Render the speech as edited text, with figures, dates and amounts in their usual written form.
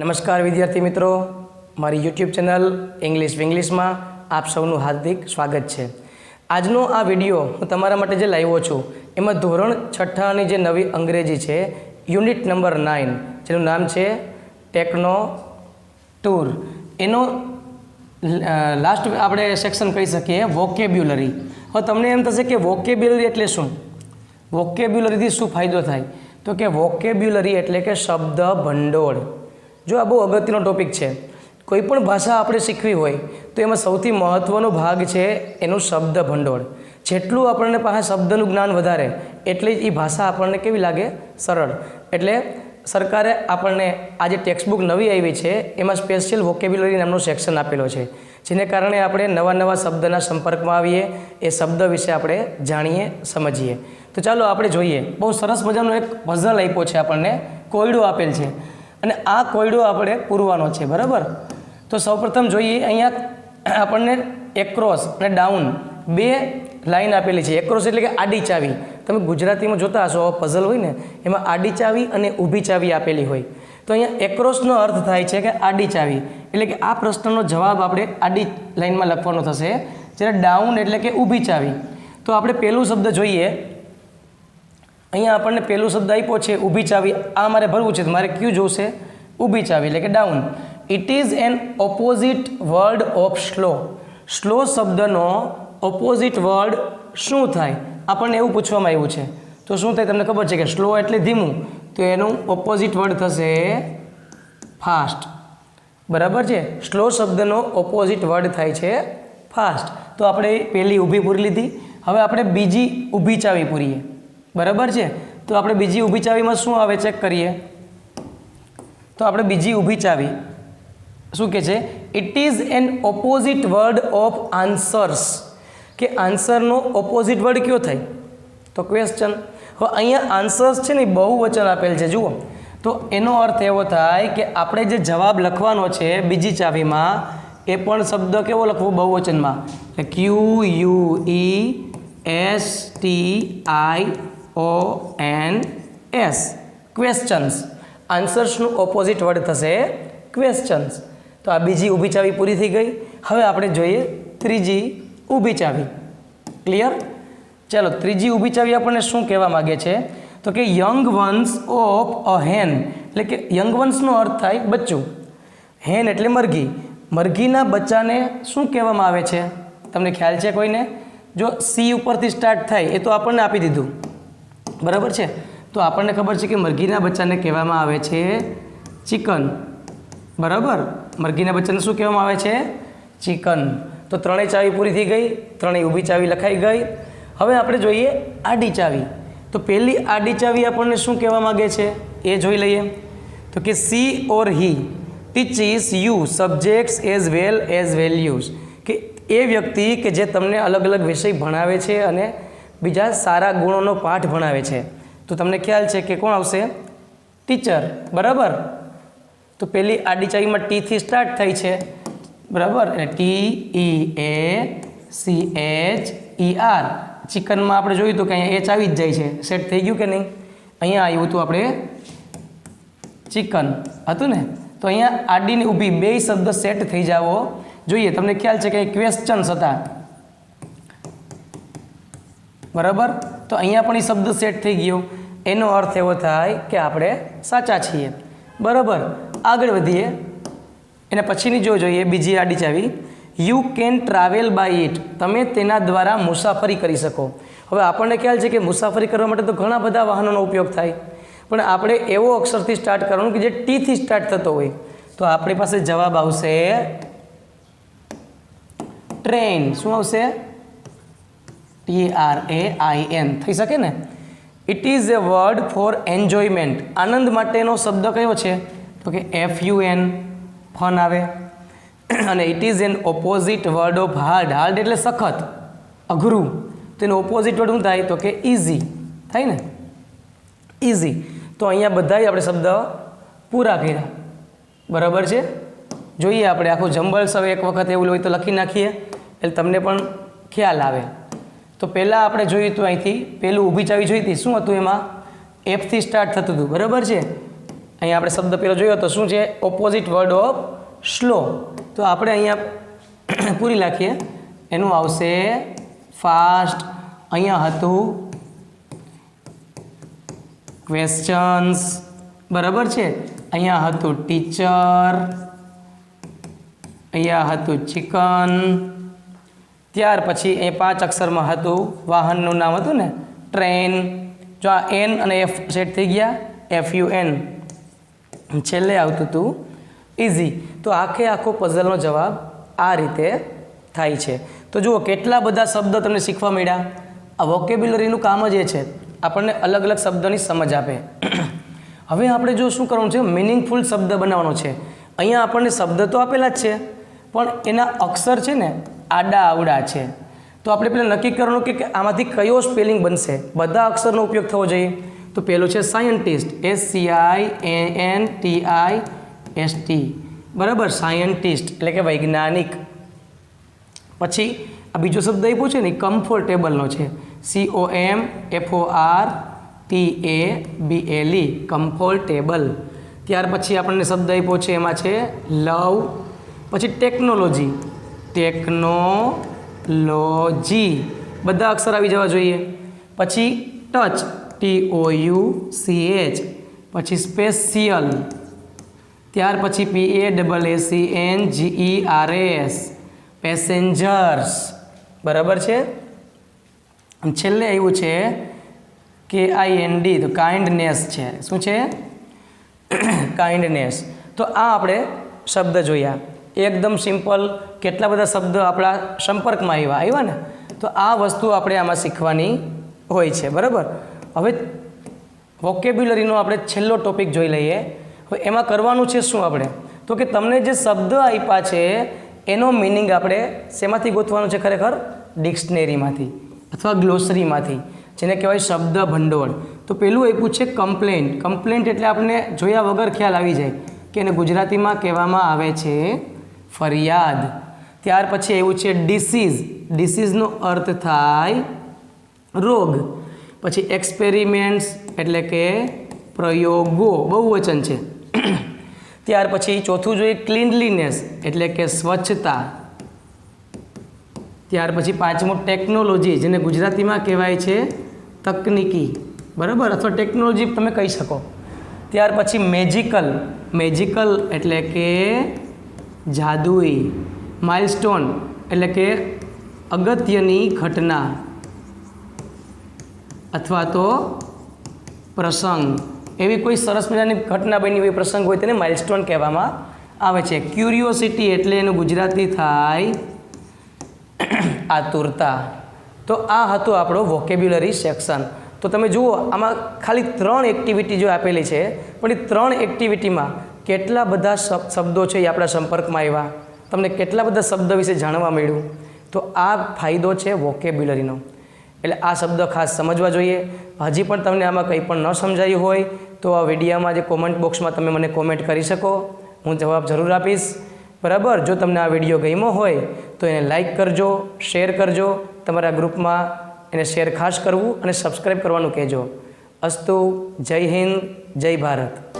નમસ્કાર વિદ્યાર્થી મિત્રો, મારી યુટ્યુબ ચેનલ ઇંગ્લિશ વિંગ્લિશમાં આપ સૌનું હાર્દિક સ્વાગત છે. આજનો આ વિડીયો હું તમારા માટે જે લાવ્યો છું એમાં ધોરણ 6ની જે નવી અંગ્રેજી છે, યુનિટ નંબર 9, જેનું નામ છે ટેકનો ટૂર, એનો લાસ્ટ આપણે સેક્શન કહી શકીએ વોકેબ્યુલરી. હવે તમને એમ થશે કે વોકેબ્યુલરી એટલે શું, વોકેબ્યુલરીથી શું ફાયદો થાય? તો કે વોકેબ્યુલરી એટલે કે શબ્દ ભંડોળ. જો આ બહુ અગત્યનો ટોપિક છે. કોઈ પણ ભાષા આપણે શીખવી હોય તો એમાં સૌથી મહત્ત્વનો ભાગ છે એનું શબ્દ ભંડોળ. જેટલું આપણને પાસે શબ્દનું જ્ઞાન વધારે એટલે જ એ ભાષા આપણને કેવી લાગે, સરળ. એટલે સરકારે આપણને આ જે ટેક્સ્ટબુક નવી આવી છે એમાં સ્પેશિયલ વોકેબ્યુલરી નામનો સેક્શન આપેલો છે, જેને કારણે આપણે નવા નવા શબ્દના સંપર્કમાં આવીએ, એ શબ્દ વિશે આપણે જાણીએ, સમજીએ. તો ચાલો આપણે જોઈએ. બહુ સરસ મજાનો એક પઝલ આપ્યો છે આપણને, કોયડો આપેલ છે અને આ કોયડો આપણે પૂરવાનો છે, બરાબર? તો સૌપ્રથમ જોઈએ, અહીંયા આપણને એક્રોસ અને ડાઉન બે લાઈન આપેલી છે. એક્રોસ એટલે કે આડી ચાવી. તમે ગુજરાતીમાં જોતા હશો પઝલ હોય ને એમાં આડી ચાવી અને ઊભી ચાવી આપેલી હોય. તો અહીંયા એક્રોસનો અર્થ થાય છે કે આડી ચાવી, એટલે કે આ પ્રશ્નનો જવાબ આપણે આડી લાઈનમાં લખવાનો થશે. જ્યારે ડાઉન એટલે કે ઊભી ચાવી. તો આપણે પહેલું શબ્દ જોઈએ. અહીંયા આપણને પહેલું શબ્દ આપ્યો છે ઊભી ચાવી. આ મારે ભરવું છે તો મારે ક્યુ જોશે? ઊભી ચાવી એટલે કે down. It is an opposite word of slow. Slow શબ્દનો ઓપોઝિટ વર્ડ શું થાય? આપણને એવું પૂછવામાં આવ્યું છે. તો શું થાય તમને ખબર છે કે સ્લો એટલે ધીમું, તો એનું ઓપોઝિટ વર્ડ થશે ફાસ્ટ. બરાબર છે? સ્લો શબ્દનો ઓપોઝિટ વર્ડ થાય છે ફાસ્ટ. તો આપણે પહેલી ઊભી પૂરી લીધી. હવે આપણે બીજી ઊભી ચાવી પૂરીએ. બરાબર છે? તો આપણે બીજી ઊભી ચાવીમાં શું આવે ચેક કરીએ. તો આપણે બીજી ઊભી ચાવી શું કહે છે? It is an opposite word of answers. કે આન્સરનો ઓપોઝિટ વર્ડ કયો થાય? તો ક્વેશ્ચન. હવે અહીંયા આન્સર્સ છે ને બહુવચન આપેલ છે, જુઓ. તો એનો અર્થ એવો થાય કે આપણે જે જવાબ લખવાનો છે બીજી ચાવીમાં એ પણ શબ્દ કેવો લખવો? બહુવચનમાં. QUESTIONS, questions. આન્સર્સનું ઓપોઝિટ વર્ડ થશે ક્વેશ્ચન્સ. તો આ બીજી ઊભી ચાવી પૂરી થઈ ગઈ. હવે આપણે જોઈએ ત્રીજી ઊભી ચાવી. ક્લિયર? ચાલો, ત્રીજી ઊભી ચાવી આપણને શું કહેવા માગે છે? તો કે યંગ વન્સ ઓફ અ હેન, એટલે કે યંગ વન્સનો અર્થ થાય બચ્ચું. હેન એટલે મરઘી. મરઘીના બચ્ચાને શું કહેવામાં આવે છે? તમને ખ્યાલ છે કોઈને? જો સી ઉપરથી સ્ટાર્ટ થાય એ તો આપણને આપી દીધું, બરાબર છે? તો આપણને ખબર છે કે મરઘીના બચ્ચાને કહેવામાં આવે છે ચિકન. બરાબર? મરઘીના બચ્ચાને શું કહેવામાં આવે છે? ચિકન. તો ત્રણેય ચાવી પૂરી થઈ ગઈ, ત્રણેય ઊભી ચાવી લખાઈ ગઈ. હવે આપણે જોઈએ આડી ચાવી. તો પહેલી આડી ચાવી આપણને શું કહેવા માગે છે એ જોઈ લઈએ. તો કે C or he teaches you subjects as well as values. કે એ વ્યક્તિ કે જે તમને અલગ અલગ વિષય ભણાવે છે અને બીજા સારા ગુણોનો પાઠ ભણાવે છે. તો તમને ખ્યાલ છે કે કોણ આવશે? ટીચર. બરાબર? તો પહેલી આડી ચાવીમાં ટીથી સ્ટાર્ટ થાય છે, બરાબર? અને TEACHER. ચિકનમાં આપણે જોયું હતું કે અહીંયા એચ આવી જ જાય છે. સેટ થઈ ગયું કે નહીં? અહીંયા આવ્યું હતું આપણે ચિકન હતું ને. તો અહીંયા આડીની ઊભી બે શબ્દ સેટ થઈ જાવો જોઈએ. તમને ખ્યાલ છે કે ક્વેશ્ચન્સ હતા, બરાબર? તો અહીંયા પણ એ શબ્દ સેટ થઈ ગયો. એનો અર્થ એવો થાય કે આપણે સાચા છીએ. બરાબર? આગળ વધીએ. એના પછીની જોઈએ બીજી આડી ચાવી. You can travel by it. તમે તેના દ્વારા મુસાફરી કરી શકો. હવે આપણને ખ્યાલ છે કે મુસાફરી કરવા માટે તો ઘણા બધા વાહનોનો ઉપયોગ થાય, પણ આપણે એવો અક્ષરથી સ્ટાર્ટ કરવાનું કે જે ટીથી સ્ટાર્ટ થતો હોય. તો આપણી પાસે જવાબ આવશે ટ્રેન. શું આવશે? TRAIN. થઈ શકે ને? It is a word for enjoyment. આનંદ માટેનો શબ્દ કયો છે? તો કે FUN, ફન આવે. અને it is an opposite word of hard. Hard એટલે સખત, અઘરું. તો એનું ઓપોઝિટ વર્ડ શું થાય? તો કે ઇઝી થાય ને? ઇઝી. તો અહીંયા બધાય આપણે શબ્દ પૂરા કર્યા. બરાબર છે? જોઈએ આપણે આખું જંબલ્સ. હવે એક વખત એવું હોય તો લખી નાખીએ એટલે તમને પણ ખ્યાલ આવે. તો પહેલાં આપણે જોયું હતું અહીંથી પહેલું ઊભી ચાવી જોઈ હતી. શું હતું એમાં? એફથી સ્ટાર્ટ થતું હતું, બરાબર છે? અહીંયા આપણે શબ્દ પેલો જોયો તો શું છે? Opposite word of slow. તો આપણે અહીંયા પૂરી લખીએ, એનું આવશે ફાસ્ટ. અહીંયા હતું ક્વેશ્ચન્સ, બરાબર છે. અહીંયા હતું ટીચર, અહીંયા હતું ચિકન. ત્યાર પછી એ 5 અક્ષરમાં હતું વાહનનું નામ હતું ને, ટ્રેન. જો આ એન અને એફ સેટ થઈ ગયા, FUN. છેલ્લે આવતું હતું ઇઝી. તો આખો પઝલનો જવાબ આ રીતે થાય છે. તો જુઓ કેટલા બધા શબ્દ તમને શીખવા મળ્યા. આ વોકેબ્યુલરીનું કામ જ એ છે, આપણને અલગ અલગ શબ્દોની સમજ આપે. હવે આપણે જો શું કરવાનું છે, મિનિંગફુલ શબ્દ બનાવવાનો છે. અહીંયા આપણને શબ્દ તો આપેલા જ છે, પણ એના અક્ષર છે ને આડા આવડા છે. તો આપણે પહેલાં નક્કી કરવાનું કે આમાંથી કયો સ્પેલિંગ બનશે. બધા અક્ષરનો ઉપયોગ થવો જોઈએ. તો પહેલું છે સાયન્ટિસ્ટ, SCIANTIST, બરાબર, સાયન્ટિસ્ટ એટલે કે વૈજ્ઞાનિક. પછી આ બીજો શબ્દ આપ્યો છે ને કમ્ફર્ટેબલનો છે, COMFORTABLE, કમ્ફર્ટેબલ. ત્યાર પછી આપણને શબ્દ આપ્યો છે એમાં છે લવ. પછી ટેકનોલોજી, ટેકનોલોજી, બધા અક્ષર આવી જવા જોઈએ. પછી ટચ, TOUCH. પછી સ્પેશિયલ. ત્યાર પછી PASSENGERS, પેસેન્જર્સ, બરાબર છે. છેલ્લે આવ્યું છે KIND, તો કાઇન્ડનેસ છે. શું છે? કાઇન્ડનેસ. તો આ આપણે શબ્દ જોયા, એકદમ સિમ્પલ. કેટલા બધા શબ્દ આપણા સંપર્કમાં આવ્યા ને. તો આ વસ્તુ આપણે આમાં શીખવાની હોય છે, બરાબર. હવે વોકેબ્યુલરીનો આપણે છેલ્લો ટોપિક જોઈ લઈએ. હવે એમાં કરવાનું છે શું આપણે, તો કે તમને જે શબ્દ આપ્યા છે એનો મિનિંગ આપણે શેમાંથી ગોતવાનું છે? ખરેખર ડિક્શનરીમાંથી અથવા ગ્લોસરીમાંથી, જેને કહેવાય શબ્દ ભંડોળ. તો પેલું આપ્યું છે કમ્પ્લેન્ટ. કમ્પ્લેન્ટ એટલે આપણને જોયા વગર ખ્યાલ આવી જાય કે એને ગુજરાતીમાં કહેવામાં આવે છે ફરિયાદ. ત્યાર પછી આવ્યું છે ડિસીઝ. ડિસીઝનો અર્થ થાય રોગ. પછી એક્સપેરિમેન્ટ્સ એટલે કે પ્રયોગો, બહુવચન છે. ત્યાર પછી ચોથું જોઈએ ક્લીનલીનેસ એટલે કે સ્વચ્છતા. ત્યાર પછી પાંચમું ટેકનોલોજી, જેને ગુજરાતીમાં કહેવાય છે તકનીકી, બરાબર, અથવા ટેકનોલોજી તમે કહી શકો. ત્યાર પછી મેજિકલ. મેજિકલ એટલે કે જાદુઈ. માઇલસ્ટોન એટલે કે અગત્યની ઘટના અથવા તો પ્રસંગ. એવી કોઈ સરસ મજાની ઘટના બની હોય, પ્રસંગ હોય, તેને માઇલસ્ટોન કહેવામાં આવે છે. ક્યુરિયોસિટી એટલે એનું ગુજરાતી થાય આતુરતા. તો આ હતું આપણો વોકેબ્યુલરી સેક્શન. તો તમે જુઓ આમાં ખાલી 3 એક્ટિવિટી જો આપેલી છે, પણ એ 3 એક્ટિવિટીમાં કેટલા બધા શબ્દો છે એ આપણા સંપર્કમાં આવ્યા, તમને કેટલા બધા શબ્દ વિશે જાણવા મળ્યું. તો આ ફાયદો છે વોકેબ્યુલરીનો. એટલે આ શબ્દ ખાસ સમજવા જોઈએ. હજી પણ તમને આમાં કંઈ પણ ન સમજાયું હોય તો આ વિડીયોમાં જે કોમેન્ટ બોક્સમાં તમે મને કોમેન્ટ કરી શકો, હું જવાબ જરૂર આપીશ, બરાબર. જો તમને આ વિડીયો ગમ્યો હોય તો એને લાઈક કરજો, શેર કરજો, તમારા ગ્રુપમાં એને શેર ખાસ કરવું અને સબસ્ક્રાઈબ કરવાનું કહેજો. અસ્તુ. જય હિન્દ, જય ભારત.